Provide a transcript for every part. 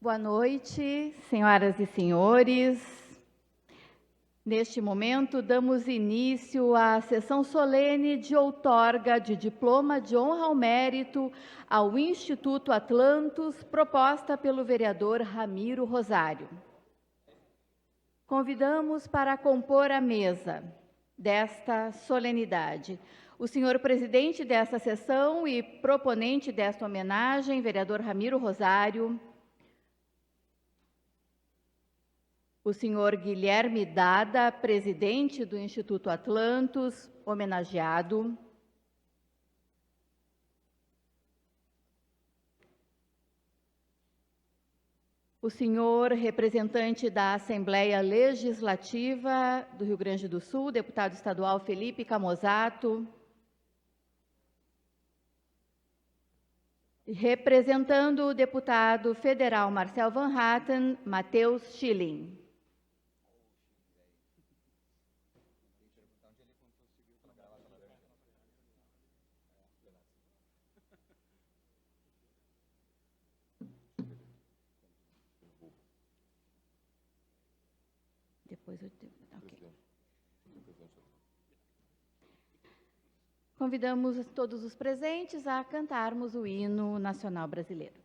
Boa noite, senhoras e senhores. Neste momento, damos início à sessão solene de outorga de diploma de honra ao mérito ao Instituto Atlantos, proposta pelo vereador Ramiro Rosário. Convidamos para compor a mesa desta solenidade o senhor presidente desta sessão e proponente desta homenagem, vereador Ramiro Rosário, o senhor Guilherme Dada, presidente do Instituto Atlantos, homenageado. O senhor representante da Assembleia Legislativa do Rio Grande do Sul, deputado estadual Felipe Camozzato. Representando o deputado federal Marcel Van Hatten, Matheus Schilling. Convidamos todos os presentes a cantarmos o hino nacional brasileiro.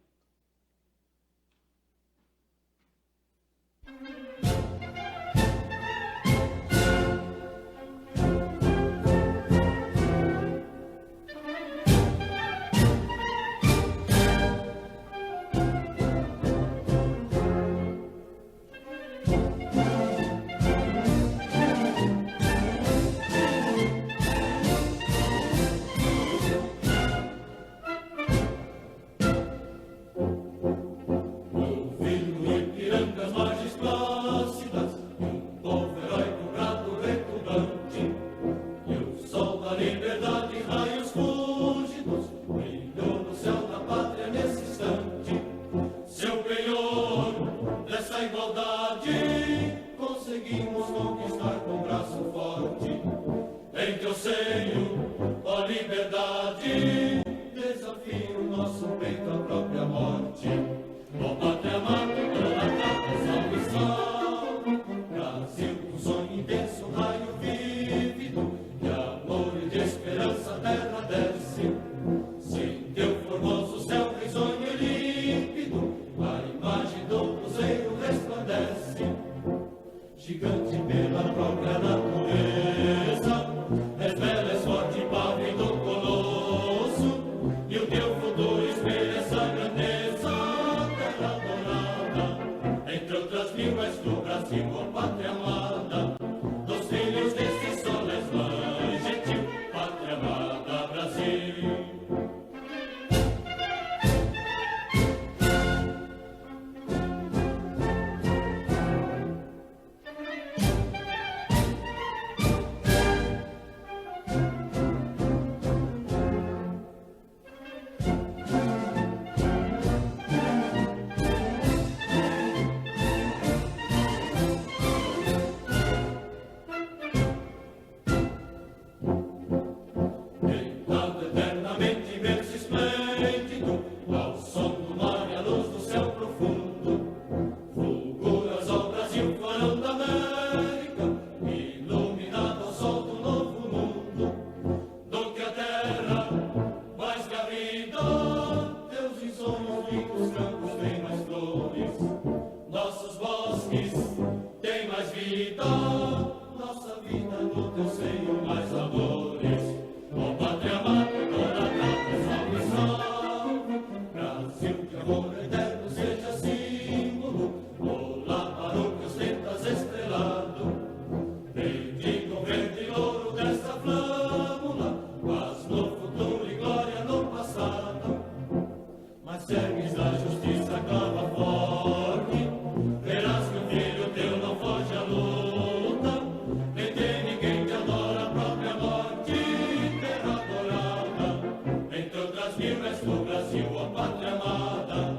Brasil, és tu, Brasil, ó pátria amada,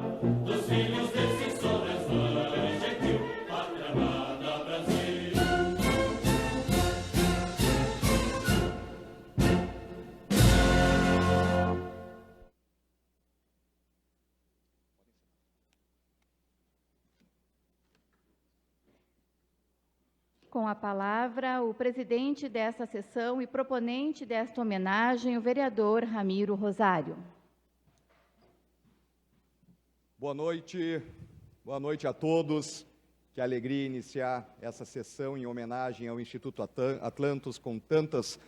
dos filhos desse sol és gentil, pátria amada, Brasil. Com a palavra, o presidente desta sessão e proponente desta homenagem, o vereador Ramiro Rosário. Boa noite a todos. Que alegria iniciar essa sessão em homenagem ao Instituto Atlantos, com tantas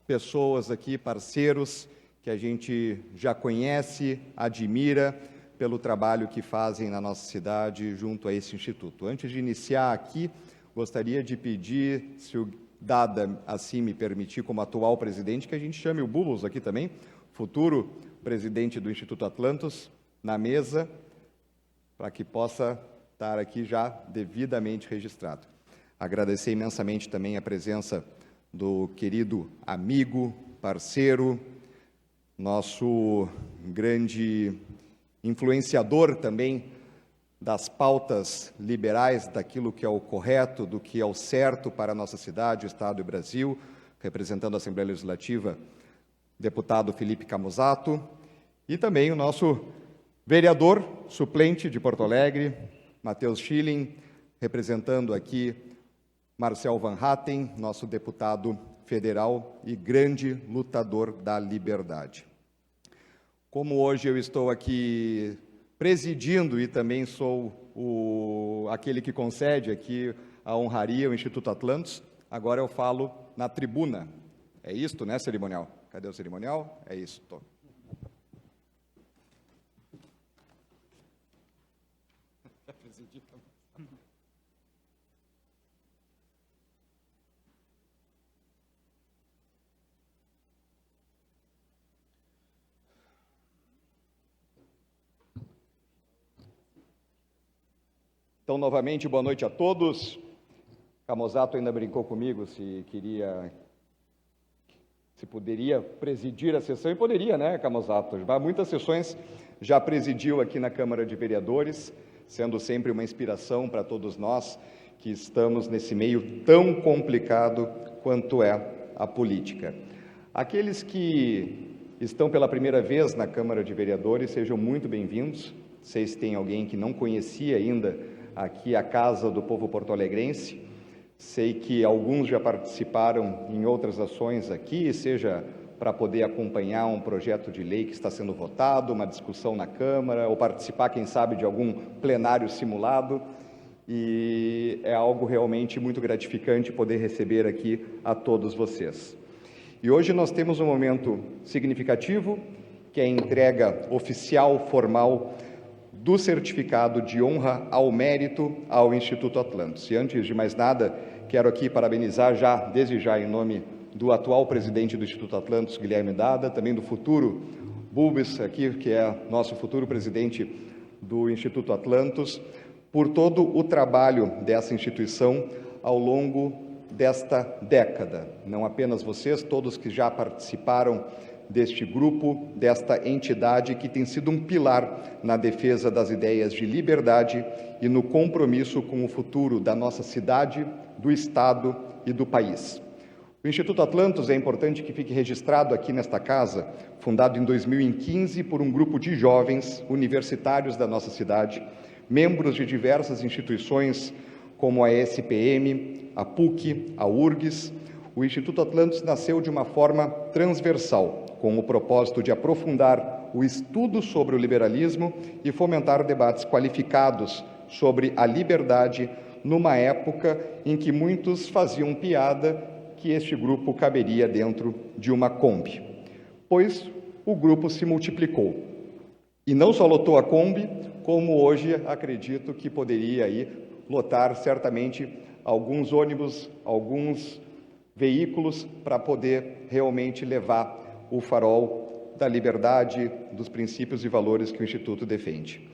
pessoas aqui, parceiros, que a gente já conhece, admira, pelo trabalho que fazem na nossa cidade junto a esse instituto. Antes de iniciar aqui, gostaria de pedir, se o Dada assim me permitir, como atual presidente, que a gente chame o Bubbles aqui também, futuro presidente do Instituto Atlantos, na mesa, para que possa estar aqui já devidamente registrado. Agradecer imensamente também a presença do querido amigo, parceiro, nosso grande influenciador também das pautas liberais, daquilo que é o correto, do que é o certo para a nossa cidade, o Estado e o Brasil, representando a Assembleia Legislativa, deputado Felipe Camusato, e também o nosso vereador suplente de Porto Alegre, Matheus Schilling, representando aqui Marcel Van Hatten, nosso deputado federal e grande lutador da liberdade. Como hoje eu estou aqui presidindo e também sou aquele que concede aqui a honraria ao Instituto Atlantos, agora eu falo na tribuna. É isto, né, cerimonial? Cadê o cerimonial? É isso. Então, novamente, boa noite a todos. Camusato ainda brincou comigo se poderia presidir a sessão, e poderia, né, Camusato? Muitas sessões já presidiu aqui na Câmara de Vereadores, sendo sempre uma inspiração para todos nós que estamos nesse meio tão complicado quanto é a política. Aqueles que estão pela primeira vez na Câmara de Vereadores, sejam muito bem-vindos. Vocês têm alguém que não conhecia ainda aqui a Casa do Povo Porto-Alegrense. Sei que alguns já participaram em outras ações aqui, seja para poder acompanhar um projeto de lei que está sendo votado, uma discussão na Câmara, ou participar, quem sabe, de algum plenário simulado. E é algo realmente muito gratificante poder receber aqui a todos vocês. E hoje nós temos um momento significativo, que é a entrega oficial, formal, do certificado de honra ao mérito ao Instituto Atlantos. E antes de mais nada, quero aqui parabenizar desde já, em nome do atual presidente do Instituto Atlantos, Guilherme Dada, também do futuro Bulbis, aqui, que é nosso futuro presidente do Instituto Atlantos, por todo o trabalho dessa instituição ao longo desta década. Não apenas vocês, todos que já participaram deste grupo, desta entidade que tem sido um pilar na defesa das ideias de liberdade e no compromisso com o futuro da nossa cidade, do Estado e do país. O Instituto Atlantos, é importante que fique registrado aqui nesta casa, fundado em 2015 por um grupo de jovens universitários da nossa cidade, membros de diversas instituições como a SPM, a PUC, a URGS. O Instituto Atlantos nasceu de uma forma transversal, com o propósito de aprofundar o estudo sobre o liberalismo e fomentar debates qualificados sobre a liberdade numa época em que muitos faziam piada que este grupo caberia dentro de uma Kombi, pois o grupo se multiplicou. E não só lotou a Kombi, como hoje acredito que poderia aí lotar certamente alguns ônibus, alguns veículos para poder realmente levar o farol da liberdade, dos princípios e valores que o Instituto defende.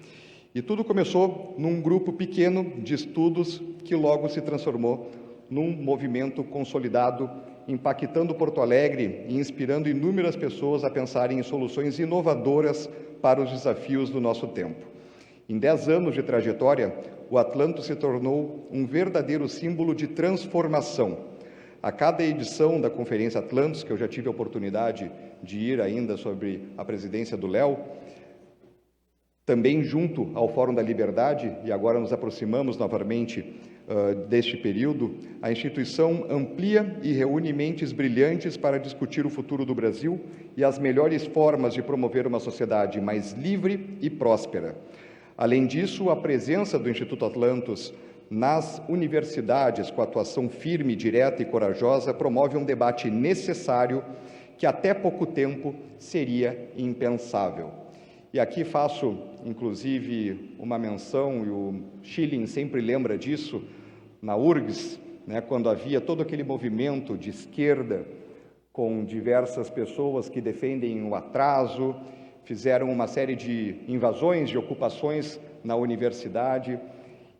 E tudo começou num grupo pequeno de estudos que logo se transformou num movimento consolidado impactando Porto Alegre e inspirando inúmeras pessoas a pensarem em soluções inovadoras para os desafios do nosso tempo. Em 10 anos de trajetória, o Atlantos se tornou um verdadeiro símbolo de transformação. A cada edição da Conferência Atlantos, que eu já tive a oportunidade de ir ainda sobre a presidência do Léo, também junto ao Fórum da Liberdade, e agora nos aproximamos novamente deste período, a instituição amplia e reúne mentes brilhantes para discutir o futuro do Brasil e as melhores formas de promover uma sociedade mais livre e próspera. Além disso, a presença do Instituto Atlantos nas universidades, com atuação firme, direta e corajosa, promove um debate necessário que até pouco tempo seria impensável. E aqui faço, inclusive, uma menção, e o Schilling sempre lembra disso, na URGS, quando havia todo aquele movimento de esquerda, com diversas pessoas que defendem o atraso, fizeram uma série de invasões, de ocupações na universidade.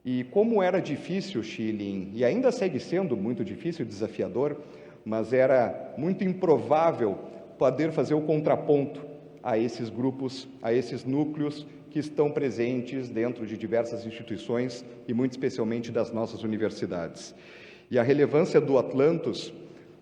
E como era difícil, Schilling, e ainda segue sendo muito difícil, desafiador, mas era muito improvável poder fazer o contraponto a esses grupos, a esses núcleos que estão presentes dentro de diversas instituições e muito especialmente das nossas universidades. E a relevância do Atlantos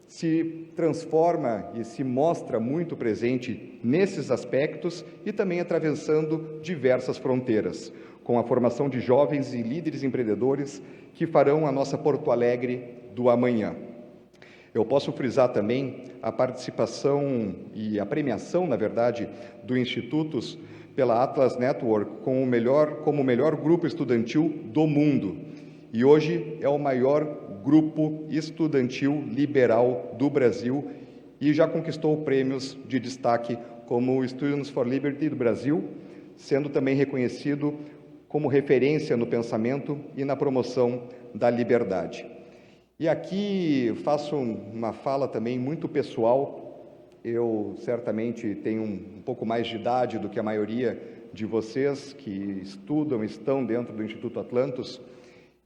se transforma e se mostra muito presente nesses aspectos e também atravessando diversas fronteiras, com a formação de jovens e líderes empreendedores que farão a nossa Porto Alegre do amanhã. Eu posso frisar também a participação e a premiação, na verdade, do Institutos pela Atlas Network como o melhor grupo estudantil do mundo. E hoje é o maior grupo estudantil liberal do Brasil e já conquistou prêmios de destaque como o Students for Liberty do Brasil, sendo também reconhecido como referência no pensamento e na promoção da liberdade. E aqui faço uma fala também muito pessoal. Eu certamente tenho um pouco mais de idade do que a maioria de vocês que estão dentro do Instituto Atlantos,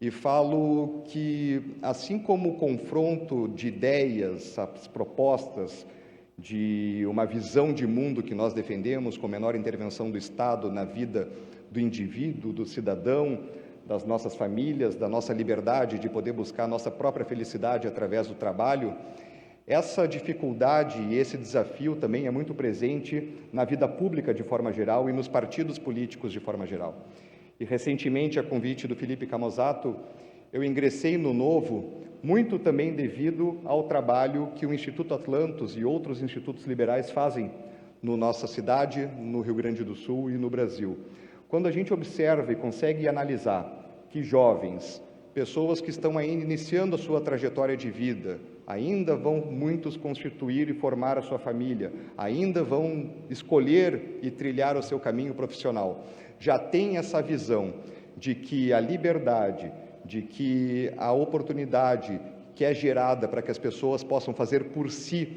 e falo que, assim como o confronto de ideias, as propostas de uma visão de mundo que nós defendemos com menor intervenção do Estado na vida do indivíduo, do cidadão, das nossas famílias, da nossa liberdade de poder buscar a nossa própria felicidade através do trabalho, essa dificuldade e esse desafio também é muito presente na vida pública de forma geral e nos partidos políticos de forma geral. E recentemente, a convite do Felipe Camozzato, eu ingressei no Novo, muito também devido ao trabalho que o Instituto Atlantos e outros institutos liberais fazem na nossa cidade, no Rio Grande do Sul e no Brasil. Quando a gente observa e consegue analisar que jovens, pessoas que estão ainda iniciando a sua trajetória de vida, ainda vão muitos constituir e formar a sua família, ainda vão escolher e trilhar o seu caminho profissional, já tem essa visão de que a liberdade, de que a oportunidade que é gerada para que as pessoas possam fazer por si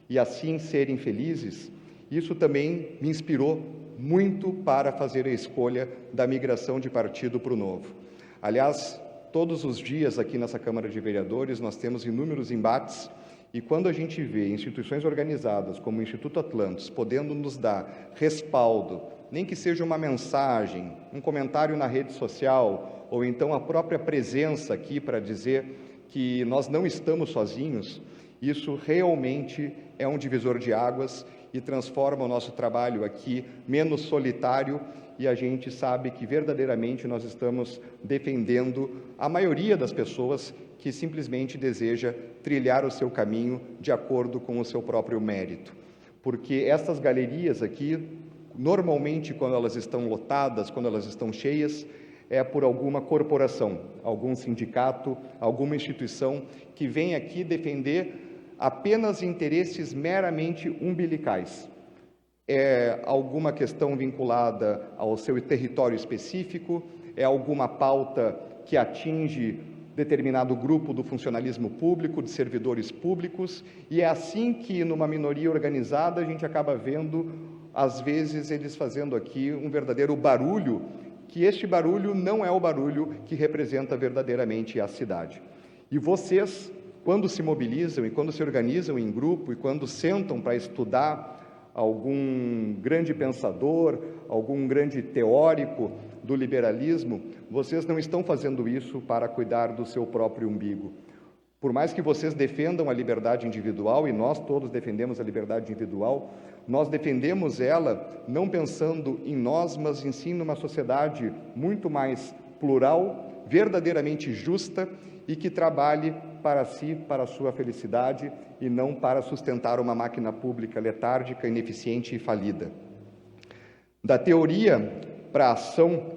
e assim serem felizes, isso também me inspirou muito para fazer a escolha da migração de partido para o Novo. Aliás, todos os dias aqui nessa Câmara de Vereadores nós temos inúmeros embates e quando a gente vê instituições organizadas como o Instituto Atlantos podendo nos dar respaldo, nem que seja uma mensagem, um comentário na rede social ou então a própria presença aqui para dizer que nós não estamos sozinhos, isso realmente é um divisor de águas e transforma o nosso trabalho aqui menos solitário e a gente sabe que verdadeiramente nós estamos defendendo a maioria das pessoas que simplesmente deseja trilhar o seu caminho de acordo com o seu próprio mérito. Porque essas galerias aqui, normalmente quando elas estão lotadas, quando elas estão cheias, é por alguma corporação, algum sindicato, alguma instituição que vem aqui defender apenas interesses meramente umbilicais. É alguma questão vinculada ao seu território específico, é alguma pauta que atinge determinado grupo do funcionalismo público, de servidores públicos, e é assim que, numa minoria organizada, a gente acaba vendo, às vezes, eles fazendo aqui um verdadeiro barulho, que este barulho não é o barulho que representa verdadeiramente a cidade. E vocês, quando se mobilizam e quando se organizam em grupo e quando sentam para estudar algum grande pensador, algum grande teórico do liberalismo, vocês não estão fazendo isso para cuidar do seu próprio umbigo. Por mais que vocês defendam a liberdade individual, e nós todos defendemos a liberdade individual, nós defendemos ela não pensando em nós, mas em sim numa sociedade muito mais plural, verdadeiramente justa e que trabalhe para si, para a sua felicidade e não para sustentar uma máquina pública letárgica, ineficiente e falida. Da teoria para a ação,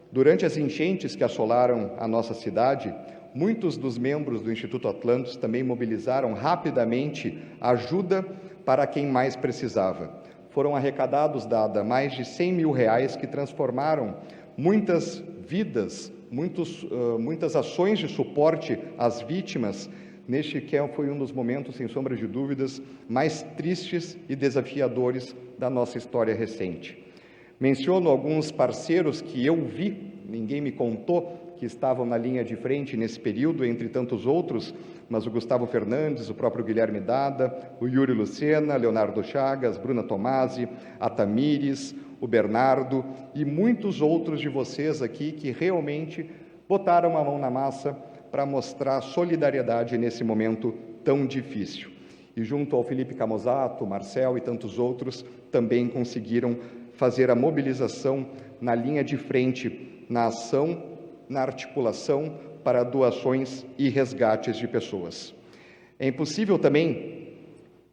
durante as enchentes que assolaram a nossa cidade, muitos dos membros do Instituto Atlantos também mobilizaram rapidamente ajuda para quem mais precisava. Foram arrecadados, Dada, mais de 100 mil reais que transformaram muitas vidas, muitas ações de suporte às vítimas, neste que foi um dos momentos, sem sombra de dúvidas, mais tristes e desafiadores da nossa história recente. Menciono alguns parceiros que eu vi, ninguém me contou, que estavam na linha de frente nesse período, entre tantos outros, mas o Gustavo Fernandes, o próprio Guilherme Dada, o Yuri Lucena, Leonardo Chagas, Bruna Tomasi, a Tamires, o Bernardo e muitos outros de vocês aqui que realmente botaram a mão na massa para mostrar solidariedade nesse momento tão difícil. E junto ao Felipe Camozato, Marcel e tantos outros, também conseguiram fazer a mobilização na linha de frente, na ação, na articulação para doações e resgates de pessoas. É impossível também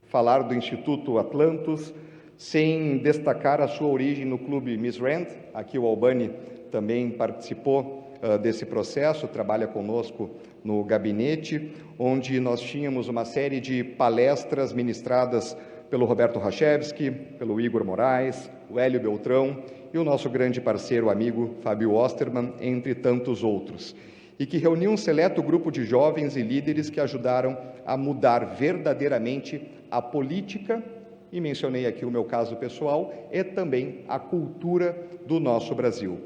falar do Instituto Atlantos sem destacar a sua origem no Clube Miss Rand. Aqui o Albani também participou desse processo, trabalha conosco no gabinete, onde nós tínhamos uma série de palestras ministradas pelo Roberto Rachevski, pelo Igor Moraes, o Hélio Beltrão e o nosso grande parceiro, amigo Fábio Osterman, entre tantos outros, e que reuniu um seleto grupo de jovens e líderes que ajudaram a mudar verdadeiramente a política, e mencionei aqui o meu caso pessoal, e também a cultura do nosso Brasil.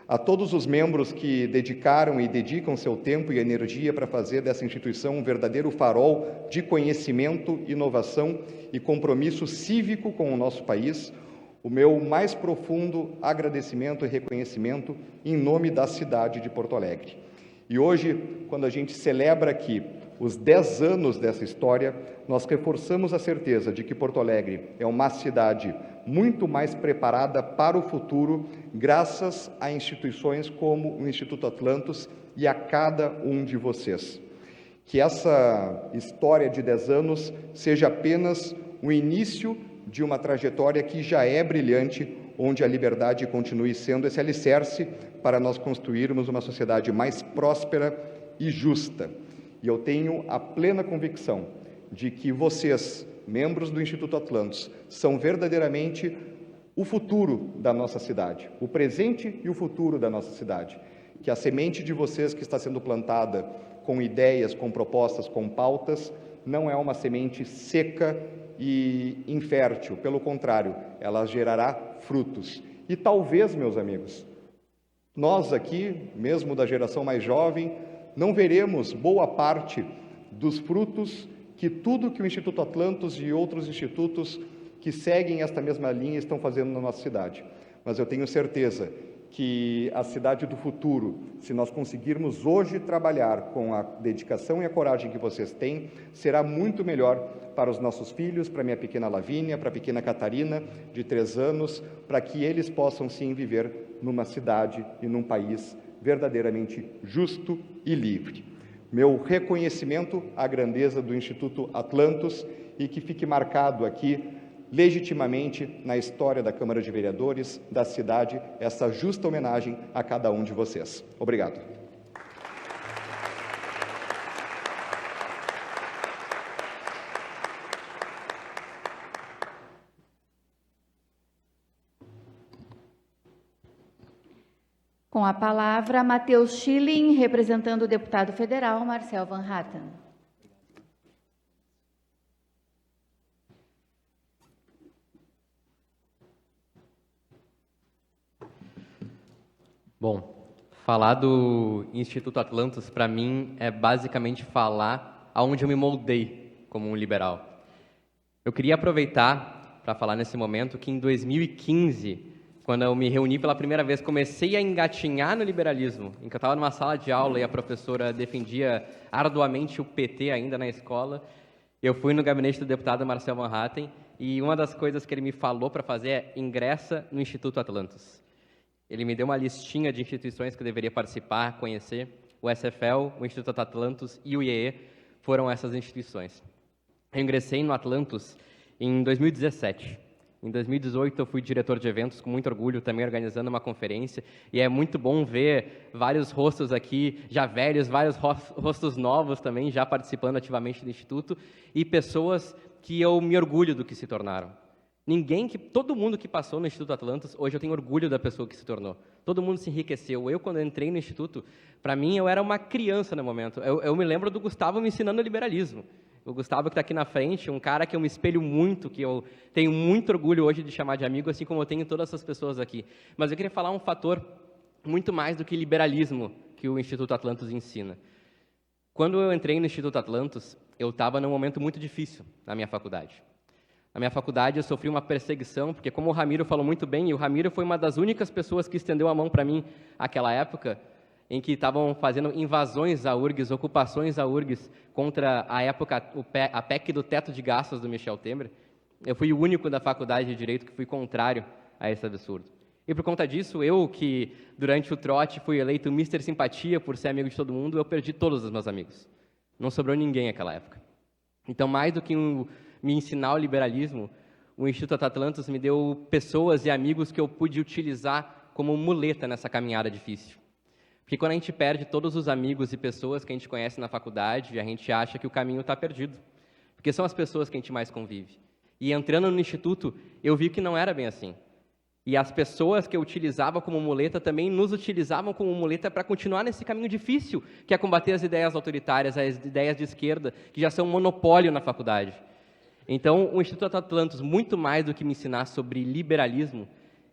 A todos os membros que dedicaram e dedicam seu tempo e energia para fazer dessa instituição um verdadeiro farol de conhecimento, inovação e compromisso cívico com o nosso país, o meu mais profundo agradecimento e reconhecimento em nome da cidade de Porto Alegre. E hoje, quando a gente celebra aqui os 10 anos dessa história, nós reforçamos a certeza de que Porto Alegre é uma cidade muito mais preparada para o futuro, graças a instituições como o Instituto Atlantos e a cada um de vocês. Que essa história de 10 anos seja apenas o início de uma trajetória que já é brilhante, onde a liberdade continue sendo esse alicerce para nós construirmos uma sociedade mais próspera e justa. E eu tenho a plena convicção de que vocês, membros do Instituto Atlantos, são verdadeiramente o futuro da nossa cidade, o presente e o futuro da nossa cidade. Que a semente de vocês que está sendo plantada com ideias, com propostas, com pautas, não é uma semente seca e infértil, pelo contrário, ela gerará frutos. E talvez, meus amigos, nós aqui, mesmo da geração mais jovem, não veremos boa parte dos frutos que tudo que o Instituto Atlantos e outros institutos que seguem esta mesma linha estão fazendo na nossa cidade. Mas eu tenho certeza que a cidade do futuro, se nós conseguirmos hoje trabalhar com a dedicação e a coragem que vocês têm, será muito melhor para os nossos filhos, para minha pequena Lavínia, para a pequena Catarina, de 3 anos, para que eles possam sim viver numa cidade e num país verdadeiramente justo e livre. Meu reconhecimento à grandeza do Instituto Atlantos e que fique marcado aqui legitimamente na história da Câmara de Vereadores, da cidade, essa justa homenagem a cada um de vocês. Obrigado. Com a palavra, Matheus Schilling, representando o deputado federal Marcel Van Hatten. Bom, falar do Instituto Atlantos, para mim, é basicamente falar aonde eu me moldei como um liberal. Eu queria aproveitar para falar nesse momento que em 2015, quando eu me reuni pela primeira vez, comecei a engatinhar no liberalismo, em que eu estava numa sala de aula e a professora defendia arduamente o PT ainda na escola. Eu fui no gabinete do deputado Marcel Van Hatten e uma das coisas que ele me falou para fazer é ingressa no Instituto Atlantos. Ele me deu uma listinha de instituições que eu deveria participar, conhecer. O SFL, o Instituto Atlantos e o IEE foram essas instituições. Eu ingressei no Atlantos em 2017. Em 2018, eu fui diretor de eventos, com muito orgulho, também organizando uma conferência. E é muito bom ver vários rostos aqui, já velhos, vários rostos novos também, já participando ativamente do Instituto, e pessoas que eu me orgulho do que se tornaram. Todo mundo que passou no Instituto Atlantos, hoje eu tenho orgulho da pessoa que se tornou. Todo mundo se enriqueceu. Eu, quando entrei no Instituto, para mim, eu era uma criança no momento. Eu me lembro do Gustavo me ensinando liberalismo. O Gustavo que está aqui na frente, um cara que eu me espelho muito, que eu tenho muito orgulho hoje de chamar de amigo, assim como eu tenho todas essas pessoas aqui. Mas eu queria falar um fator muito mais do que liberalismo que o Instituto Atlantos ensina. Quando eu entrei no Instituto Atlantos, eu estava num momento muito difícil na minha faculdade. Na minha faculdade, eu sofri uma perseguição, porque como o Ramiro falou muito bem, e o Ramiro foi uma das únicas pessoas que estendeu a mão para mim naquela época, em que estavam fazendo invasões à URGS, ocupações à URGS, contra, à época, a PEC do teto de gastos do Michel Temer. Eu fui o único da faculdade de Direito que fui contrário a esse absurdo. E por conta disso, eu que, durante o trote, fui eleito Mr. Simpatia por ser amigo de todo mundo, eu perdi todos os meus amigos. Não sobrou ninguém naquela época. Então, mais do que me ensinar o liberalismo, o Instituto Atlantos me deu pessoas e amigos que eu pude utilizar como muleta nessa caminhada difícil. Porque quando a gente perde todos os amigos e pessoas que a gente conhece na faculdade, a gente acha que o caminho está perdido. Porque são as pessoas que a gente mais convive. E entrando no Instituto, eu vi que não era bem assim. E as pessoas que eu utilizava como muleta também nos utilizavam como muleta para continuar nesse caminho difícil, que é combater as ideias autoritárias, as ideias de esquerda, que já são um monopólio na faculdade. Então, o Instituto Atlantos, muito mais do que me ensinar sobre liberalismo,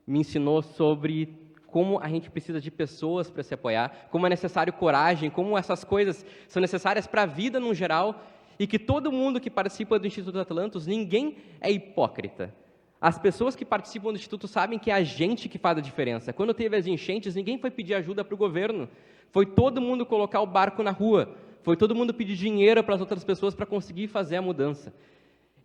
me ensinou sobre como a gente precisa de pessoas para se apoiar, como é necessário coragem, como essas coisas são necessárias para a vida no geral, e que todo mundo que participa do Instituto Atlantos, ninguém é hipócrita. As pessoas que participam do Instituto sabem que é a gente que faz a diferença. Quando teve as enchentes, ninguém foi pedir ajuda para o governo. Foi todo mundo colocar o barco na rua. Foi todo mundo pedir dinheiro para as outras pessoas para conseguir fazer a mudança.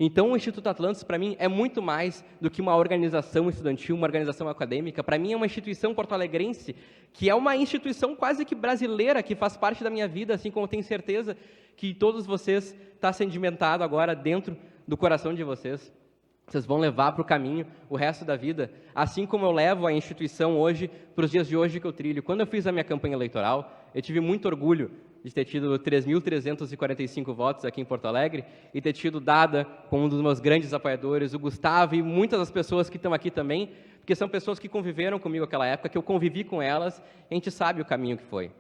Então, o Instituto Atlantos, para mim, é muito mais do que uma organização estudantil, uma organização acadêmica. Para mim, é uma instituição porto-alegrense, que é uma instituição quase que brasileira, que faz parte da minha vida, assim como eu tenho certeza que todos vocês está sedimentado agora dentro do coração de vocês. Vocês vão levar para o caminho o resto da vida, assim como eu levo a instituição hoje para os dias de hoje que eu trilho. Quando eu fiz a minha campanha eleitoral, eu tive muito orgulho de ter tido 3.345 votos aqui em Porto Alegre e ter tido Dada como um dos meus grandes apoiadores, o Gustavo e muitas das pessoas que estão aqui também, porque são pessoas que conviveram comigo naquela época, que eu convivi com elas, a gente sabe o caminho que foi,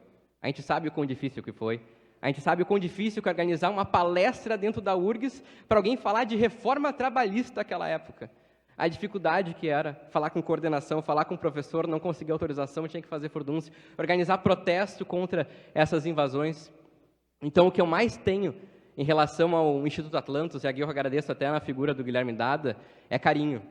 a gente sabe o quão difícil que foi, a gente sabe o quão difícil que é organizar uma palestra dentro da URGS para alguém falar de reforma trabalhista naquela época. A dificuldade que era falar com coordenação, falar com o professor, não conseguir autorização, tinha que fazer furdúncio, organizar protesto contra essas invasões. Então, o que eu mais tenho em relação ao Instituto Atlantos, e aqui eu agradeço até na figura do Guilherme Dada, é carinho.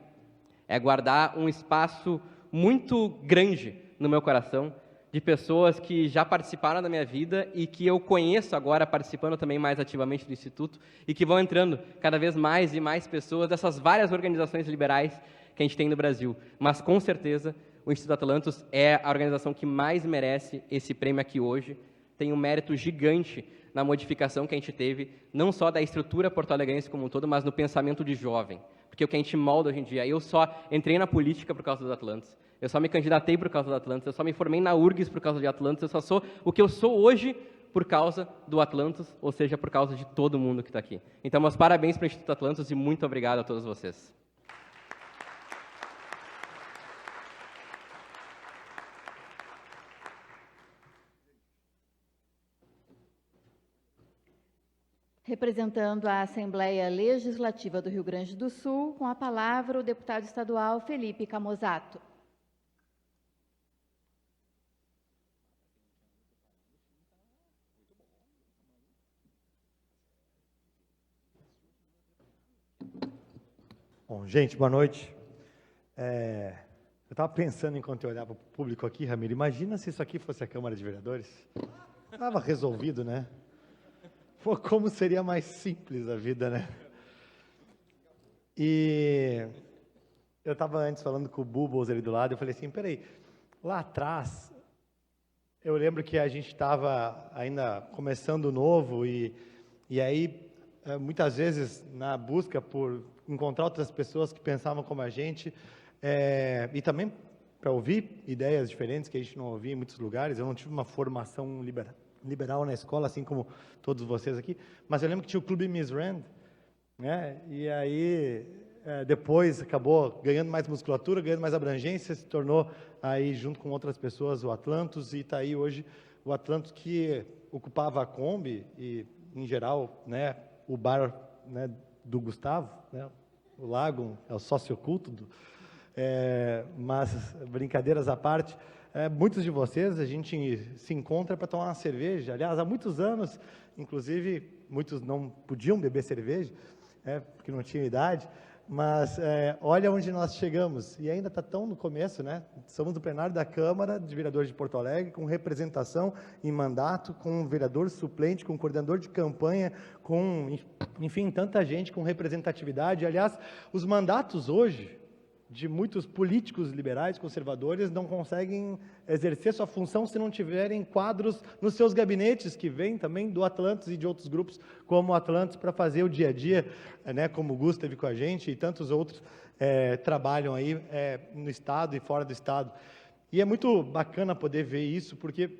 É guardar um espaço muito grande no meu coração, de pessoas que já participaram da minha vida e que eu conheço agora participando também mais ativamente do Instituto e que vão entrando cada vez mais e mais pessoas dessas várias organizações liberais que a gente tem no Brasil. Mas, com certeza, o Instituto Atlantos é a organização que mais merece esse prêmio aqui hoje. Tem um mérito gigante na modificação que a gente teve, não só da estrutura porto-alegrense como um todo, mas no pensamento de jovem. Porque o que a gente molda hoje em dia, eu só entrei na política por causa dos Atlantos. Eu só me candidatei por causa do Atlantos, eu só me formei na URGS por causa de Atlantos, eu só sou o que eu sou hoje por causa do Atlantos, ou seja, por causa de todo mundo que está aqui. Então, meus parabéns para o Instituto Atlantos e muito obrigado a todos vocês. Representando a Assembleia Legislativa do Rio Grande do Sul, com a palavra o deputado estadual Felipe Camozzato. Bom, gente, boa noite. Eu estava pensando enquanto eu olhava para o público aqui, Ramiro, imagina se isso aqui fosse a Câmara de Vereadores. Estava resolvido, né? Pô, como seria mais simples a vida, né? E eu estava antes falando com o Bubbles ali do lado, eu falei assim, peraí, lá atrás, eu lembro que a gente estava ainda começando novo e aí, muitas vezes, na busca por encontrar outras pessoas que pensavam como a gente, e também para ouvir ideias diferentes que a gente não ouvia em muitos lugares. Eu não tive uma formação liberal na escola, assim como todos vocês aqui, mas eu lembro que tinha o Clube Miss Rand, né? E aí, depois acabou ganhando mais musculatura, ganhando mais abrangência, se tornou aí, junto com outras pessoas, o Atlantos, e está aí hoje o Atlantos, que ocupava a Kombi e, em geral, né, o bar, né, do Gustavo, né, o Lago, é o sócio oculto, mas brincadeiras à parte, muitos de vocês, a gente se encontra para tomar uma cerveja. Aliás, há muitos anos, inclusive, muitos não podiam beber cerveja, porque não tinham idade, mas olha onde nós chegamos, e ainda está tão no começo, né? Somos do plenário da Câmara de Vereadores de Porto Alegre, com representação em mandato, com um vereador suplente, com um coordenador de campanha, com, enfim, tanta gente com representatividade. Aliás, os mandatos hoje de muitos políticos liberais, conservadores, não conseguem exercer sua função se não tiverem quadros nos seus gabinetes, que vêm também do Atlantis e de outros grupos como o Atlantis, para fazer o dia a dia, né, como o Gus esteve com a gente e tantos outros trabalham aí no Estado e fora do Estado. E é muito bacana poder ver isso, porque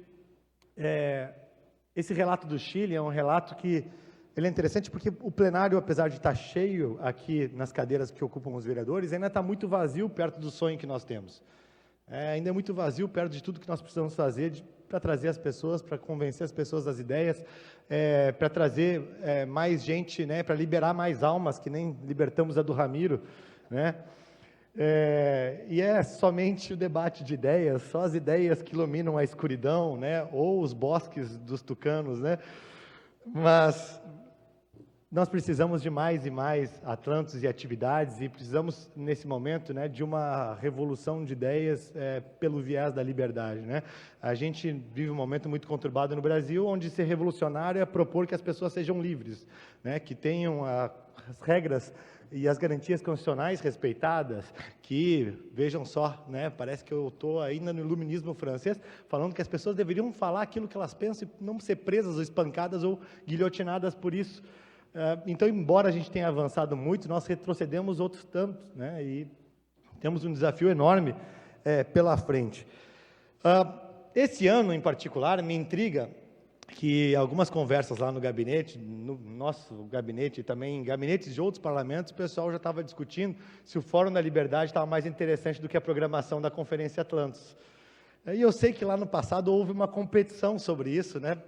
esse relato do Chile é um relato que ele é interessante porque o plenário, apesar de estar cheio aqui nas cadeiras que ocupam os vereadores, ainda está muito vazio perto do sonho que nós temos. Ainda é muito vazio perto de tudo que nós precisamos fazer para trazer as pessoas, para convencer as pessoas das ideias, para trazer mais gente, né, para liberar mais almas, que nem libertamos a do Ramiro, né? E é somente o debate de ideias, só as ideias que iluminam a escuridão, né, ou os bosques dos tucanos, né? Mas nós precisamos de mais e mais Atlantos e atividades, e precisamos, nesse momento, né, de uma revolução de ideias pelo viés da liberdade, né? A gente vive um momento muito conturbado no Brasil, onde ser revolucionário é propor que as pessoas sejam livres, né, que tenham as regras e as garantias constitucionais respeitadas, que, vejam só, né, parece que eu estou ainda no iluminismo francês, falando que as pessoas deveriam falar aquilo que elas pensam e não ser presas ou espancadas ou guilhotinadas por isso. Então, embora a gente tenha avançado muito, nós retrocedemos outros tantos, né, e temos um desafio enorme pela frente. Esse ano, em particular, me intriga que algumas conversas lá no gabinete, no nosso gabinete e também em gabinetes de outros parlamentos, o pessoal já estava discutindo se o Fórum da Liberdade estava mais interessante do que a programação da Conferência Atlantis. E eu sei que lá no passado houve uma competição sobre isso, né?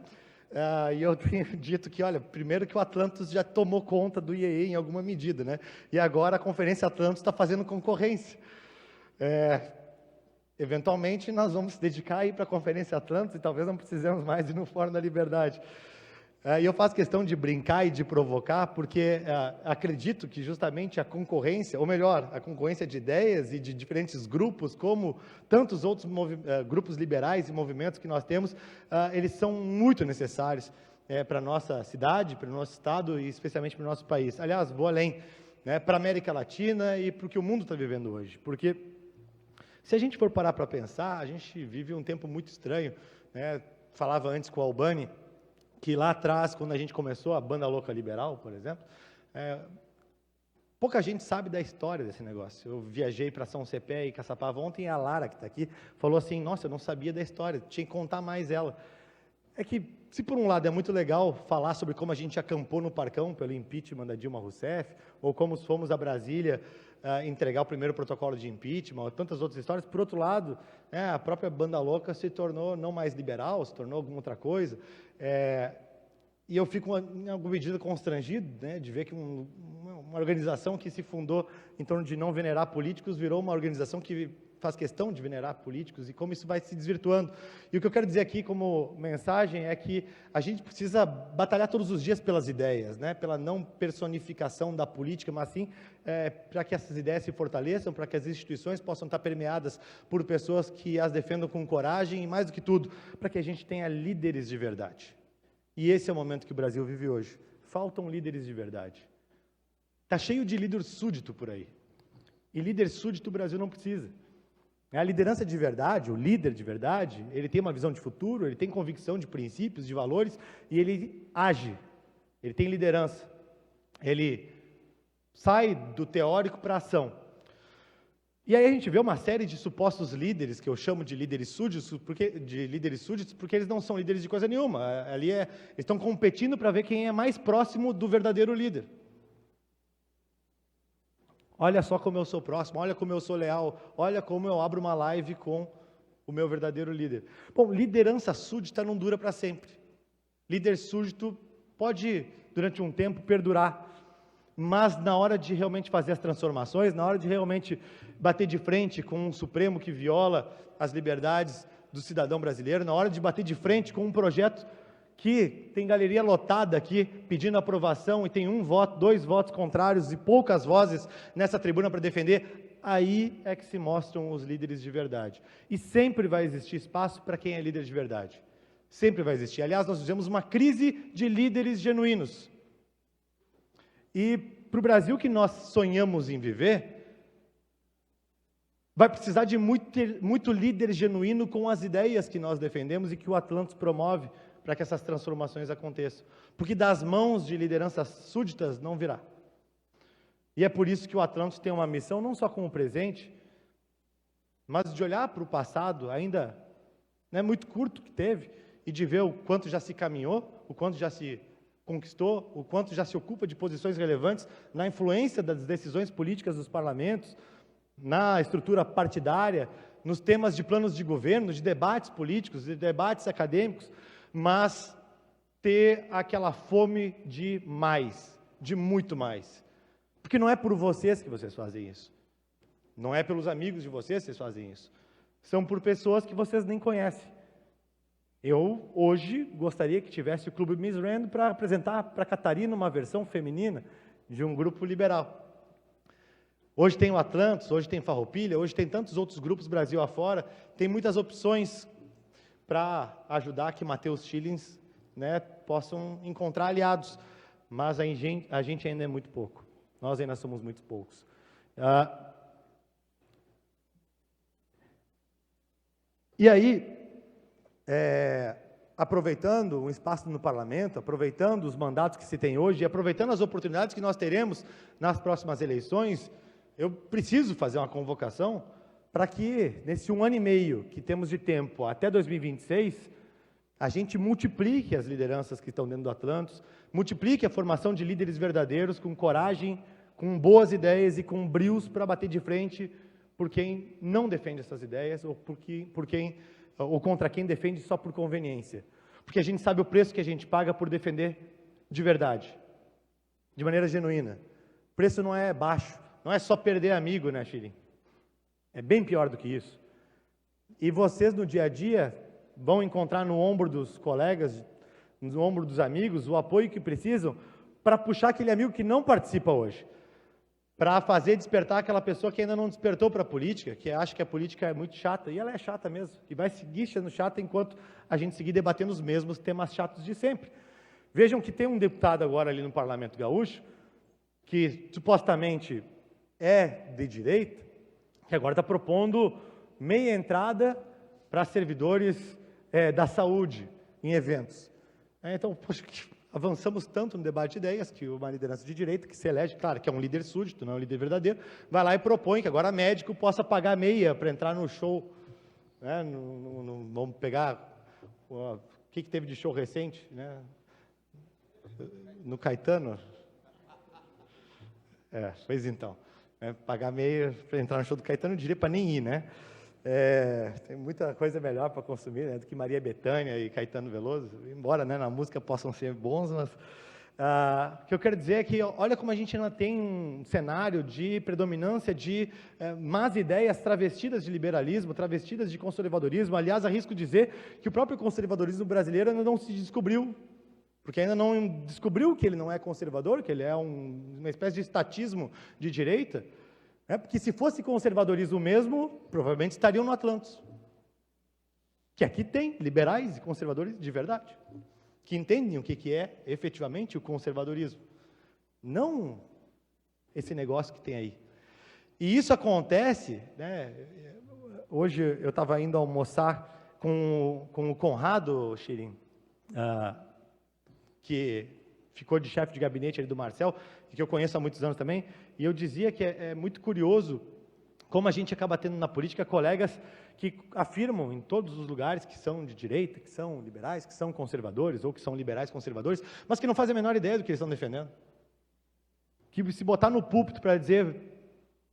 E eu tenho dito que, olha, primeiro que o Atlantis já tomou conta do IEE em alguma medida, né? E agora a Conferência Atlantis está fazendo concorrência. Eventualmente, nós vamos se dedicar aí para a Conferência Atlantis e talvez não precisemos mais ir no Fórum da Liberdade. E eu faço questão de brincar e de provocar, porque acredito que justamente a concorrência, ou melhor, a concorrência de ideias e de diferentes grupos, como tantos outros grupos liberais e movimentos que nós temos, eles são muito necessários para a nossa cidade, para o nosso estado e especialmente para o nosso país. Aliás, vou além, né, para a América Latina e para o que o mundo está vivendo hoje, porque se a gente for parar para pensar, a gente vive um tempo muito estranho, né? Falava antes com o Albani, que lá atrás, quando a gente começou a Banda Louca Liberal, por exemplo, pouca gente sabe da história desse negócio. Eu viajei para São Cepé e Caçapava ontem, e a Lara, que está aqui, falou assim, nossa, eu não sabia da história, tinha que contar mais ela. É que, se por um lado é muito legal falar sobre como a gente acampou no Parcão pelo impeachment da Dilma Rousseff, ou como fomos a Brasília entregar o primeiro protocolo de impeachment, ou tantas outras histórias, por outro lado, a própria Banda Louca se tornou não mais liberal, se tornou alguma outra coisa, e eu fico, em alguma medida, constrangido, né, de ver que uma organização que se fundou em torno de não venerar políticos, virou uma organização que faz questão de venerar políticos e como isso vai se desvirtuando. E o que eu quero dizer aqui como mensagem é que a gente precisa batalhar todos os dias pelas ideias, né? Pela não personificação da política, mas sim para que essas ideias se fortaleçam, para que as instituições possam estar permeadas por pessoas que as defendam com coragem e, mais do que tudo, para que a gente tenha líderes de verdade. E esse é o momento que o Brasil vive hoje. Faltam líderes de verdade. Está cheio de líder súdito por aí. E líder súdito o Brasil não precisa. A liderança de verdade, o líder de verdade, ele tem uma visão de futuro, ele tem convicção de princípios, de valores, e ele age, ele tem liderança. Ele sai do teórico para a ação. E aí a gente vê uma série de supostos líderes, que eu chamo de líderes súditos, porque eles não são líderes de coisa nenhuma. Ali eles estão competindo para ver quem é mais próximo do verdadeiro líder. Olha só como eu sou próximo, olha como eu sou leal, olha como eu abro uma live com o meu verdadeiro líder. Bom, liderança súdita não dura para sempre. Líder súdito pode, durante um tempo, perdurar, mas na hora de realmente fazer as transformações, na hora de realmente bater de frente com um Supremo que viola as liberdades do cidadão brasileiro, na hora de bater de frente com um projeto que tem galeria lotada aqui, pedindo aprovação, e tem 1 voto, 2 votos contrários e poucas vozes nessa tribuna para defender, aí é que se mostram os líderes de verdade. E sempre vai existir espaço para quem é líder de verdade. Sempre vai existir. Aliás, nós vivemos uma crise de líderes genuínos. E para o Brasil que nós sonhamos em viver, vai precisar de muito líder genuíno com as ideias que nós defendemos e que o Atlantos promove, para que essas transformações aconteçam. Porque das mãos de lideranças súditas não virá. E é por isso que o Atlantos tem uma missão, não só com o presente, mas de olhar para o passado, ainda muito curto que teve, e de ver o quanto já se caminhou, o quanto já se conquistou, o quanto já se ocupa de posições relevantes na influência das decisões políticas dos parlamentos, na estrutura partidária, nos temas de planos de governo, de debates políticos, de debates acadêmicos, mas ter aquela fome de mais, de muito mais. Porque não é por vocês que vocês fazem isso. Não é pelos amigos de vocês que vocês fazem isso. São por pessoas que vocês nem conhecem. Eu, hoje, gostaria que tivesse o Clube Miss Rand para apresentar para a Catarina uma versão feminina de um grupo liberal. Hoje tem o Atlantos, hoje tem Farroupilha, hoje tem tantos outros grupos Brasil afora, tem muitas opções para ajudar que Mateus Schillings possam encontrar aliados, mas a gente ainda é muito pouco, nós ainda somos muito poucos. E aí, aproveitando o espaço no parlamento, aproveitando os mandatos que se tem hoje, e aproveitando as oportunidades que nós teremos nas próximas eleições, eu preciso fazer uma convocação para que, nesse 1 ano e meio que temos de tempo até 2026, a gente multiplique as lideranças que estão dentro do Atlantos, multiplique a formação de líderes verdadeiros, com coragem, com boas ideias e com brios para bater de frente por quem não defende essas ideias, ou contra quem defende só por conveniência. Porque a gente sabe o preço que a gente paga por defender de verdade, de maneira genuína. O preço não é baixo, não é só perder amigo, né, Chile? É bem pior do que isso. E vocês, no dia a dia, vão encontrar no ombro dos colegas, no ombro dos amigos, o apoio que precisam para puxar aquele amigo que não participa hoje, para fazer despertar aquela pessoa que ainda não despertou para a política, que acha que a política é muito chata, e ela é chata mesmo, e vai seguir sendo chata enquanto a gente seguir debatendo os mesmos temas chatos de sempre. Vejam que tem um deputado agora ali no Parlamento Gaúcho, que supostamente é de direita, que agora está propondo meia entrada para servidores da saúde em eventos. Então, poxa, avançamos tanto no debate de ideias que uma liderança de direita, que se elege, claro, que é um líder súdito, não é um líder verdadeiro, vai lá e propõe que agora médico possa pagar meia para entrar no show. Vamos pegar o que teve de show recente, no Caetano. Pois então. Pagar meia para entrar no show do Caetano, eu diria para nem ir, né? Tem muita coisa melhor para consumir do que Maria Bethânia e Caetano Veloso, embora na música possam ser bons, mas O que eu quero dizer é que olha como a gente ainda tem um cenário de predominância de más ideias travestidas de liberalismo, travestidas de conservadorismo. Aliás, arrisco dizer que o próprio conservadorismo brasileiro ainda não se descobriu, porque ainda não descobriu que ele não é conservador, que ele é uma espécie de estatismo de direita, porque se fosse conservadorismo mesmo, provavelmente estariam no Atlantis. Que aqui tem liberais e conservadores de verdade, que entendem o que é efetivamente o conservadorismo, não esse negócio que tem aí. E isso acontece, né? Hoje eu estava indo almoçar com o Conrado Chirim, que ficou de chefe de gabinete ali do Marcel, e que eu conheço há muitos anos também, e eu dizia que é muito curioso como a gente acaba tendo na política colegas que afirmam em todos os lugares que são de direita, que são liberais, que são conservadores, ou que são liberais conservadores, mas que não fazem a menor ideia do que eles estão defendendo. Que se botar no púlpito para dizer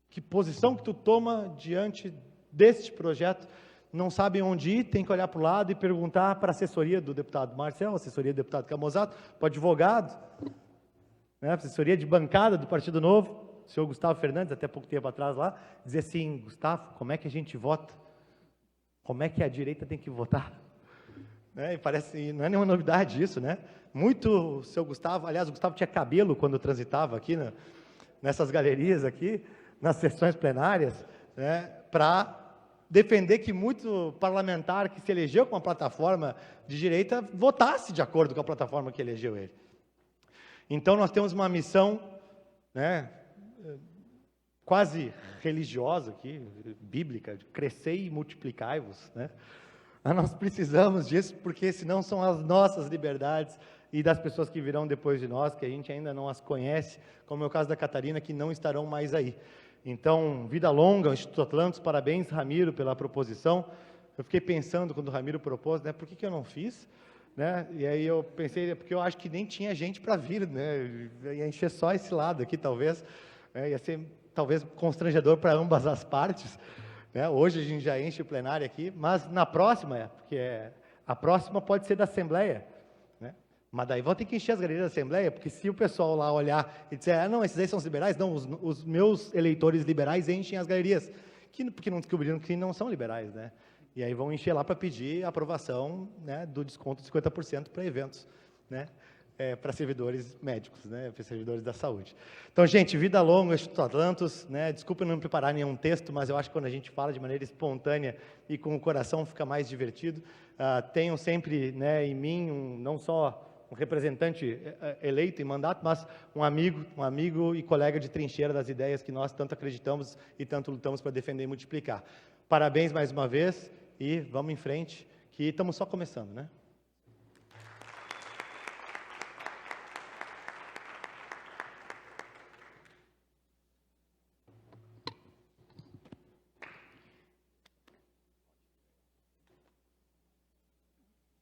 que posição que tu toma diante deste projeto, não sabem onde ir, tem que olhar para o lado e perguntar para a assessoria do deputado Marcel, assessoria do deputado Camozato, para o advogado, né, assessoria de bancada do Partido Novo, o senhor Gustavo Fernandes, até pouco tempo atrás lá, dizia assim: Gustavo, como é que a gente vota? Como é que a direita tem que votar? Né? E parece, não é nenhuma novidade isso, né? Muito o seu Gustavo, aliás, o Gustavo tinha cabelo quando transitava aqui nessas galerias aqui, nas sessões plenárias, né, para defender que muito parlamentar que se elegeu com uma plataforma de direita votasse de acordo com a plataforma que elegeu ele. Então, nós temos uma missão, né, quase religiosa aqui, bíblica, de crescer e multiplicai-vos, né? Mas nós precisamos disso, porque senão são as nossas liberdades e das pessoas que virão depois de nós, que a gente ainda não as conhece, como é o caso da Catarina, que não estarão mais aí. Então, vida longa ao Instituto Atlantos, parabéns, Ramiro, pela proposição. Eu fiquei pensando, quando o Ramiro propôs, né, por que eu não fiz? Né? E aí eu pensei, porque eu acho que nem tinha gente para vir, né? Ia encher só esse lado aqui, talvez. Ia ser, talvez, constrangedor para ambas as partes. Né? Hoje a gente já enche o plenário aqui, mas na próxima, porque a próxima pode ser da Assembleia. Né? Mas daí vão ter que encher as galerias da Assembleia, porque se o pessoal lá olhar e disser, não, esses aí são os liberais, não, os meus eleitores liberais enchem as galerias, porque não descobriram que não são liberais, né? E aí vão encher lá para pedir a aprovação, né, do desconto de 50% para eventos, né, para servidores médicos, né, para servidores da saúde. Então, gente, vida longa, Instituto Atlantos, né, desculpa não preparar nenhum texto, mas eu acho que quando a gente fala de maneira espontânea e com o coração fica mais divertido. Tenham sempre, né, em mim, não só um representante eleito em mandato, mas um amigo e colega de trincheira das ideias que nós tanto acreditamos e tanto lutamos para defender e multiplicar. Parabéns mais uma vez e vamos em frente, que estamos só começando, né?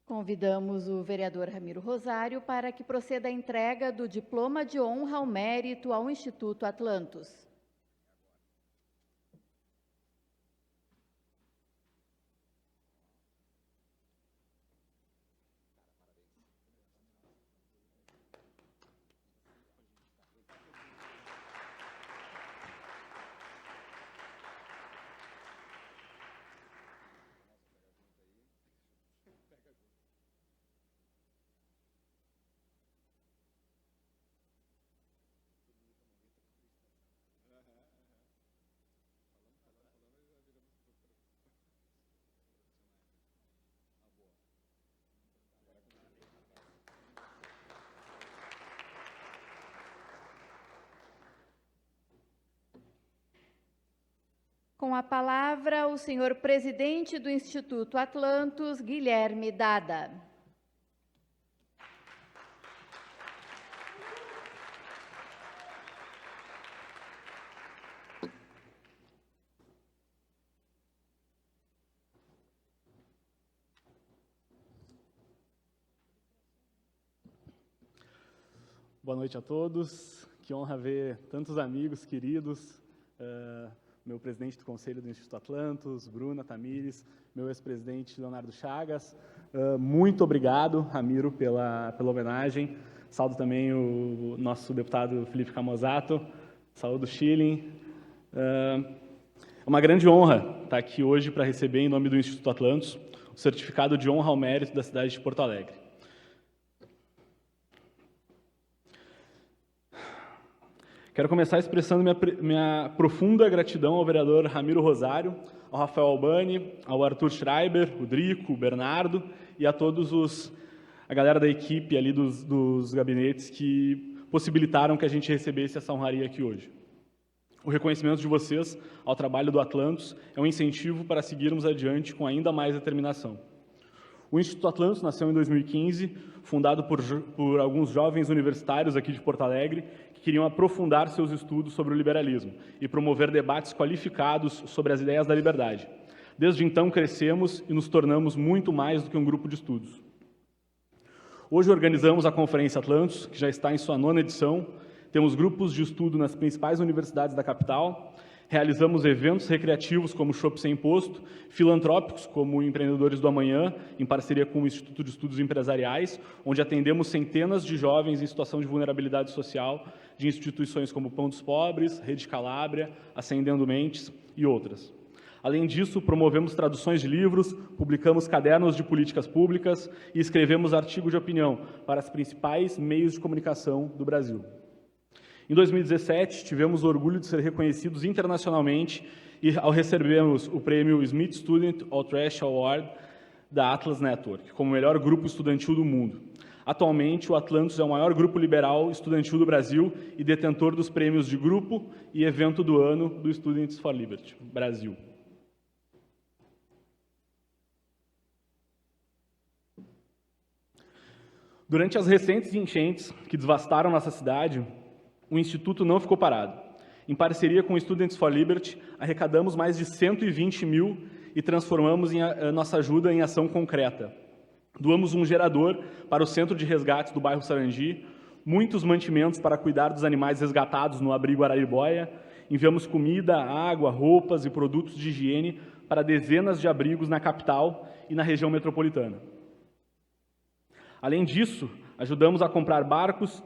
Convidamos o vereador Ramiro Rosário para que proceda a entrega do diploma de honra ao mérito ao Instituto Atlantos. Com a palavra, o senhor presidente do Instituto Atlantos, Guilherme Dada. Boa noite a todos. Que honra ver tantos amigos queridos. Meu presidente do Conselho do Instituto Atlantos, Bruna Tamires, meu ex-presidente Leonardo Chagas. Muito obrigado, Ramiro, pela homenagem. Saúdo também o nosso deputado Felipe Camozzato, saúdo Schilling. É uma grande honra estar aqui hoje para receber, em nome do Instituto Atlantos, o certificado de honra ao mérito da cidade de Porto Alegre. Quero começar expressando minha profunda gratidão ao vereador Ramiro Rosário, ao Rafael Albani, ao Arthur Schreiber, o Drico, o Bernardo e a todos a galera da equipe ali dos gabinetes que possibilitaram que a gente recebesse essa honraria aqui hoje. O reconhecimento de vocês ao trabalho do Atlantos é um incentivo para seguirmos adiante com ainda mais determinação. O Instituto Atlantos nasceu em 2015, fundado por alguns jovens universitários aqui de Porto Alegre que queriam aprofundar seus estudos sobre o liberalismo e promover debates qualificados sobre as ideias da liberdade. Desde então, crescemos e nos tornamos muito mais do que um grupo de estudos. Hoje organizamos a Conferência Atlantos, que já está em sua 9ª edição. Temos grupos de estudo nas principais universidades da capital, realizamos eventos recreativos como Chopp Sem Imposto, filantrópicos como Empreendedores do Amanhã, em parceria com o Instituto de Estudos Empresariais, onde atendemos centenas de jovens em situação de vulnerabilidade social, de instituições como Pão dos Pobres, Rede Calábria, Acendendo Mentes e outras. Além disso, promovemos traduções de livros, publicamos cadernos de políticas públicas e escrevemos artigos de opinião para os principais meios de comunicação do Brasil. Em 2017, tivemos o orgulho de ser reconhecidos internacionalmente ao recebermos o prêmio Smith Student Outreach Award da Atlas Network, como o melhor grupo estudantil do mundo. Atualmente, o Atlantos é o maior grupo liberal estudantil do Brasil e detentor dos prêmios de grupo e evento do ano do Students for Liberty, Brasil. Durante as recentes enchentes que devastaram nossa cidade, o Instituto não ficou parado. Em parceria com o Students for Liberty, arrecadamos mais de 120 mil e transformamos nossa ajuda em ação concreta. Doamos um gerador para o Centro de Resgates do bairro Sarandi, muitos mantimentos para cuidar dos animais resgatados no abrigo Araribóia, enviamos comida, água, roupas e produtos de higiene para dezenas de abrigos na capital e na região metropolitana. Além disso, ajudamos a comprar barcos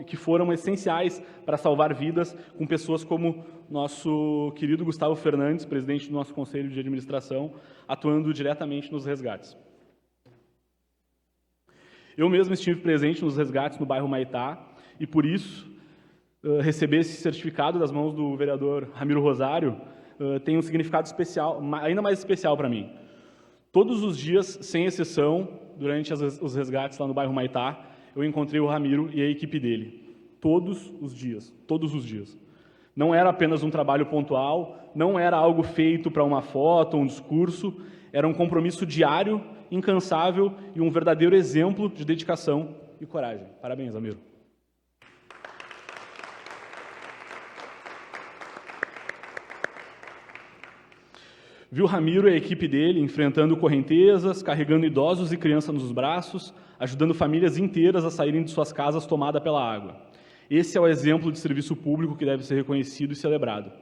que foram essenciais para salvar vidas, com pessoas como nosso querido Gustavo Fernandes, presidente do nosso Conselho de Administração, atuando diretamente nos resgates. Eu mesmo estive presente nos resgates no bairro Maitá e, por isso, receber esse certificado das mãos do vereador Ramiro Rosário tem um significado especial, ainda mais especial para mim. Todos os dias, sem exceção, durante os resgates lá no bairro Maitá, eu encontrei o Ramiro e a equipe dele. Todos os dias, todos os dias. Não era apenas um trabalho pontual, não era algo feito para uma foto, um discurso, era um compromisso diário, incansável e um verdadeiro exemplo de dedicação e coragem. Parabéns, Ramiro. Viu Ramiro e a equipe dele enfrentando correntezas, carregando idosos e crianças nos braços, ajudando famílias inteiras a saírem de suas casas tomadas pela água. Esse é o exemplo de serviço público que deve ser reconhecido e celebrado.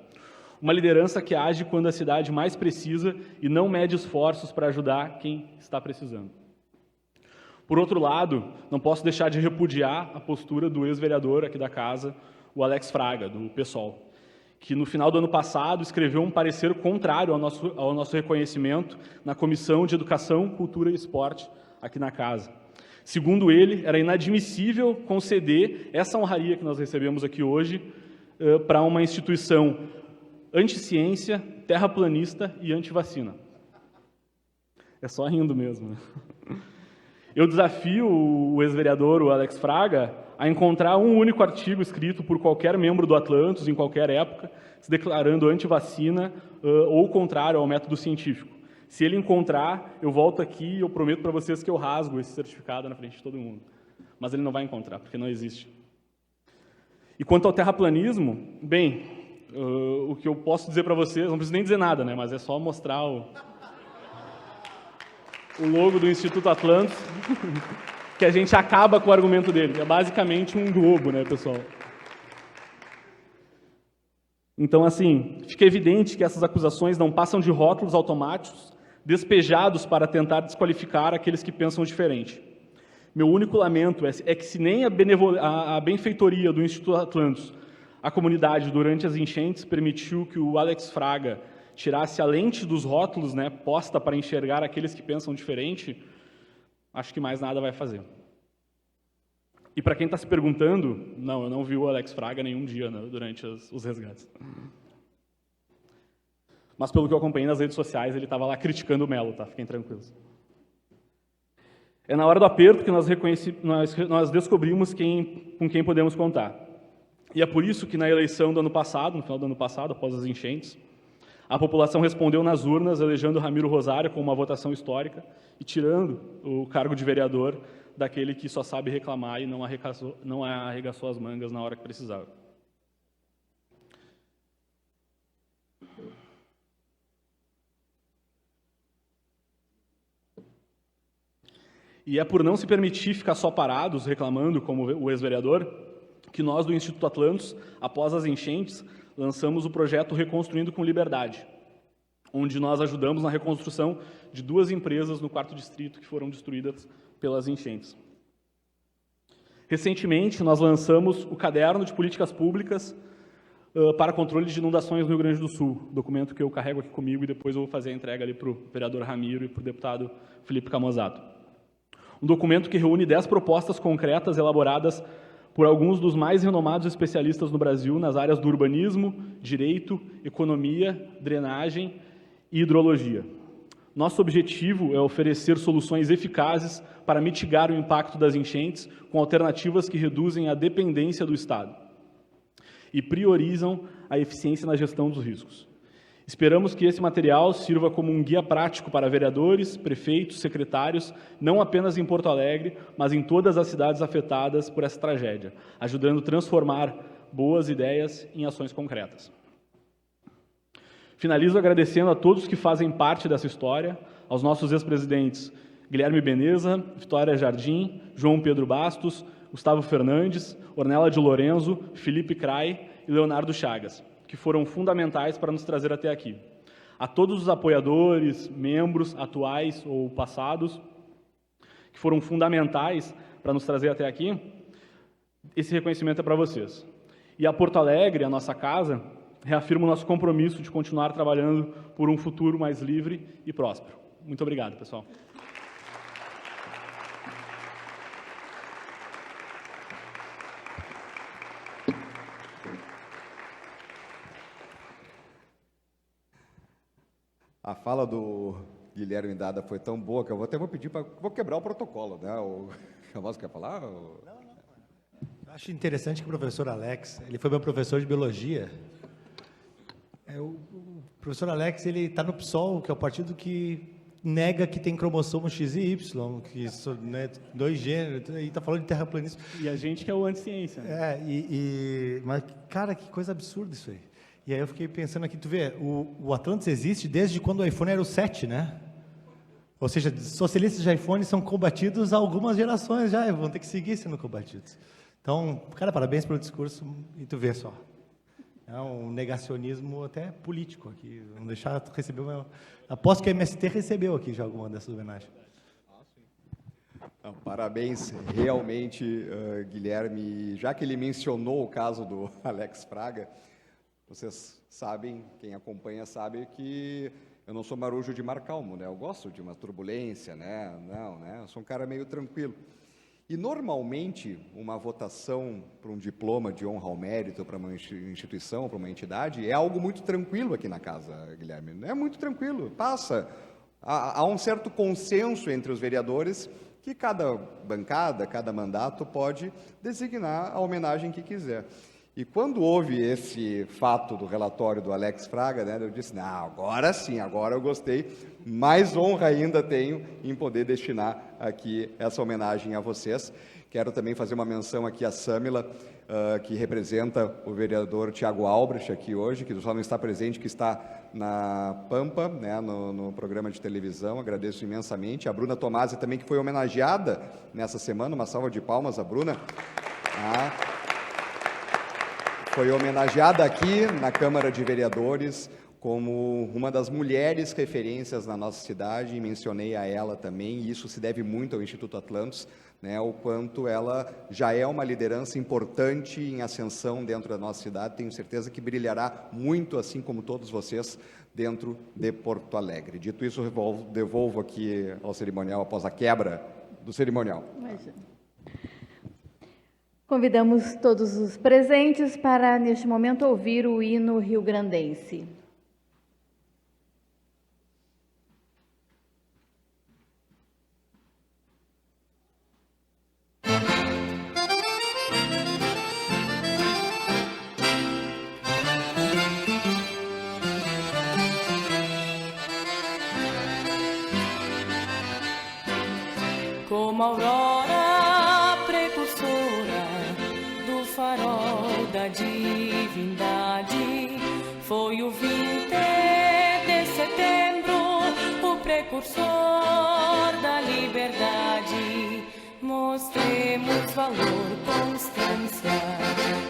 Uma liderança que age quando a cidade mais precisa e não mede esforços para ajudar quem está precisando. Por outro lado, não posso deixar de repudiar a postura do ex-vereador aqui da casa, o Alex Fraga, do PSOL, que no final do ano passado escreveu um parecer contrário ao nosso reconhecimento na Comissão de Educação, Cultura e Esporte aqui na casa. Segundo ele, era inadmissível conceder essa honraria que nós recebemos aqui hoje para uma instituição anti-ciência, terraplanista e anti-vacina. É só rindo mesmo, né? Eu desafio o ex-vereador, o Alex Fraga, a encontrar um único artigo escrito por qualquer membro do Atlantos, em qualquer época, se declarando anti-vacina ou contrário ao método científico. Se ele encontrar, eu volto aqui e eu prometo para vocês que eu rasgo esse certificado na frente de todo mundo. Mas ele não vai encontrar, porque não existe. E quanto ao terraplanismo, bem, o que eu posso dizer para vocês, não preciso nem dizer nada, né? Mas é só mostrar o logo do Instituto Atlantos, que a gente acaba com o argumento dele. É basicamente um globo, né, pessoal? Então, assim, fica evidente que essas acusações não passam de rótulos automáticos, despejados para tentar desqualificar aqueles que pensam diferente. Meu único lamento é que se nem a benfeitoria do Instituto Atlantos, a comunidade, durante as enchentes, permitiu que o Alex Fraga tirasse a lente dos rótulos, né, posta para enxergar aqueles que pensam diferente, acho que mais nada vai fazer. E para quem está se perguntando, não, eu não vi o Alex Fraga nenhum dia, né, durante os resgates. Mas pelo que eu acompanhei nas redes sociais, ele estava lá criticando o Melo, tá? Fiquem tranquilos. É na hora do aperto que nós descobrimos com quem podemos contar. E é por isso que na eleição do ano passado, no final do ano passado, após as enchentes, a população respondeu nas urnas, elegendo Ramiro Rosário com uma votação histórica e tirando o cargo de vereador daquele que só sabe reclamar e não arregaçou as mangas na hora que precisava. E é por não se permitir ficar só parados, reclamando, como o ex-vereador, que nós do Instituto Atlantos, após as enchentes, lançamos o projeto Reconstruindo com Liberdade, onde nós ajudamos na reconstrução de 2 empresas no 4º distrito que foram destruídas pelas enchentes. Recentemente, nós lançamos o Caderno de Políticas Públicas para Controle de Inundações no Rio Grande do Sul, documento que eu carrego aqui comigo e depois eu vou fazer a entrega ali para o vereador Ramiro e para o deputado Felipe Camozato. Um documento que reúne 10 propostas concretas elaboradas por alguns dos mais renomados especialistas no Brasil nas áreas do urbanismo, direito, economia, drenagem e hidrologia. Nosso objetivo é oferecer soluções eficazes para mitigar o impacto das enchentes com alternativas que reduzem a dependência do Estado e priorizam a eficiência na gestão dos riscos. Esperamos que esse material sirva como um guia prático para vereadores, prefeitos, secretários, não apenas em Porto Alegre, mas em todas as cidades afetadas por essa tragédia, ajudando a transformar boas ideias em ações concretas. Finalizo agradecendo a todos que fazem parte dessa história, aos nossos ex-presidentes Guilherme Beneza, Vitória Jardim, João Pedro Bastos, Gustavo Fernandes, Ornella de Lorenzo, Felipe Cray e Leonardo Chagas, que foram fundamentais para nos trazer até aqui. A todos os apoiadores, membros atuais ou passados, que foram fundamentais para nos trazer até aqui, esse reconhecimento é para vocês. E a Porto Alegre, a nossa casa, reafirma o nosso compromisso de continuar trabalhando por um futuro mais livre e próspero. Muito obrigado, pessoal. A fala do Guilherme Dada foi tão boa que eu vou pedir para... Vou quebrar o protocolo, né? O Camozato quer falar? Não. Eu acho interessante que o professor Alex, ele foi meu professor de biologia. O professor Alex, ele está no PSOL, que é o partido que nega que tem cromossomo X e Y, que são, né, 2 gêneros, e está falando de terraplanismo. E a gente que é o anti-ciência. Né? Mas, cara, que coisa absurda isso aí. E aí eu fiquei pensando aqui, tu vê, o Atlantis existe desde quando o iPhone era o 7, né? Ou seja, socialistas de iPhone são combatidos há algumas gerações já, e vão ter que seguir sendo combatidos. Então, cara, parabéns pelo discurso, e tu vê só. É um negacionismo até político aqui, não deixar receber uma... Aposto que a MST recebeu aqui já alguma dessas homenagens. Não, parabéns, realmente, Guilherme. Já que ele mencionou o caso do Alex Fraga, vocês sabem, quem acompanha sabe que eu não sou marujo de mar calmo, né? Eu gosto de uma turbulência, né? Não, né? Eu sou um cara meio tranquilo. E, normalmente, uma votação para um diploma de honra ao mérito para uma instituição, para uma entidade, é algo muito tranquilo aqui na casa, Guilherme. É muito tranquilo, passa. Há um certo consenso entre os vereadores que cada bancada, cada mandato pode designar a homenagem que quiser. E quando houve esse fato do relatório do Alex Fraga, né, eu disse, não, agora sim, agora eu gostei, mais honra ainda tenho em poder destinar aqui essa homenagem a vocês. Quero também fazer uma menção aqui a Sâmila, que representa o vereador Tiago Albrecht aqui hoje, que só não está presente, que está na Pampa, né, no programa de televisão, agradeço imensamente. A Bruna Tomasi também, que foi homenageada nessa semana, uma salva de palmas a Bruna. Foi homenageada aqui na Câmara de Vereadores como uma das mulheres referências na nossa cidade, e mencionei a ela também, e isso se deve muito ao Instituto Atlantos, né, o quanto ela já é uma liderança importante em ascensão dentro da nossa cidade. Tenho certeza que brilhará muito, assim como todos vocês, dentro de Porto Alegre. Dito isso, devolvo aqui ao cerimonial após a quebra do cerimonial. Imagina. Convidamos todos os presentes para, neste momento, ouvir o hino rio-grandense. Como aurora precursora do farol da divindade, foi o 20 de setembro, o precursor da liberdade. Mostremos valor, constância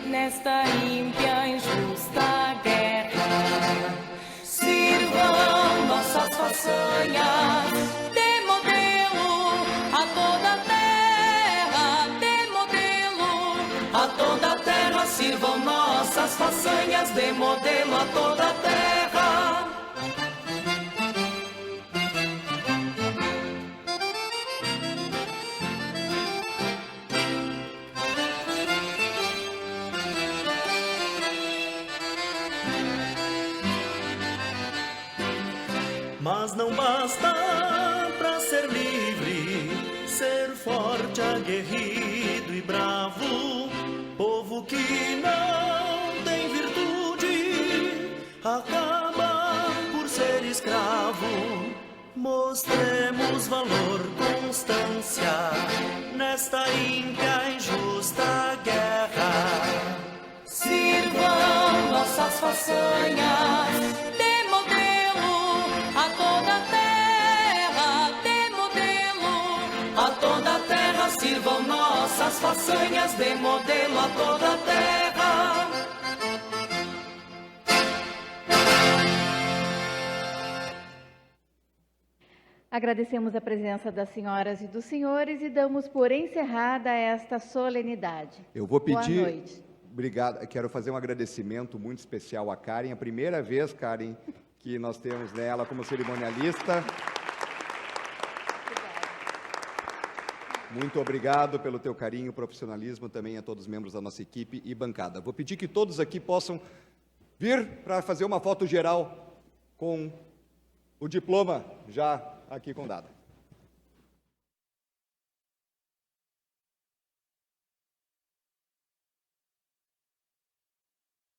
nesta ímpia, injusta guerra. Sirvam nossas façanhas de modelo a toda a terra, de modelo a toda a terra. Sirvam nossas façanhas de modelo a toda a terra. Mas não basta para ser livre, ser forte, aguerrido e bravo. Povo que não tem virtude acaba por ser escravo. Mostremos valor, constância nesta ímpia, injusta guerra. Sirvam nossas façanhas de modelo a toda a terra, de modelo a toda a terra. Sirvam nossas façanhas de modelo a toda a terra. Agradecemos a presença das senhoras e dos senhores e damos por encerrada esta solenidade. Eu vou pedir... Boa noite. Obrigado. Quero fazer um agradecimento muito especial à Karen. A primeira vez, Karen, que nós temos ela como cerimonialista. Muito obrigado pelo teu carinho e profissionalismo, também a todos os membros da nossa equipe e bancada. Vou pedir que todos aqui possam vir para fazer uma foto geral com o diploma já aqui com data.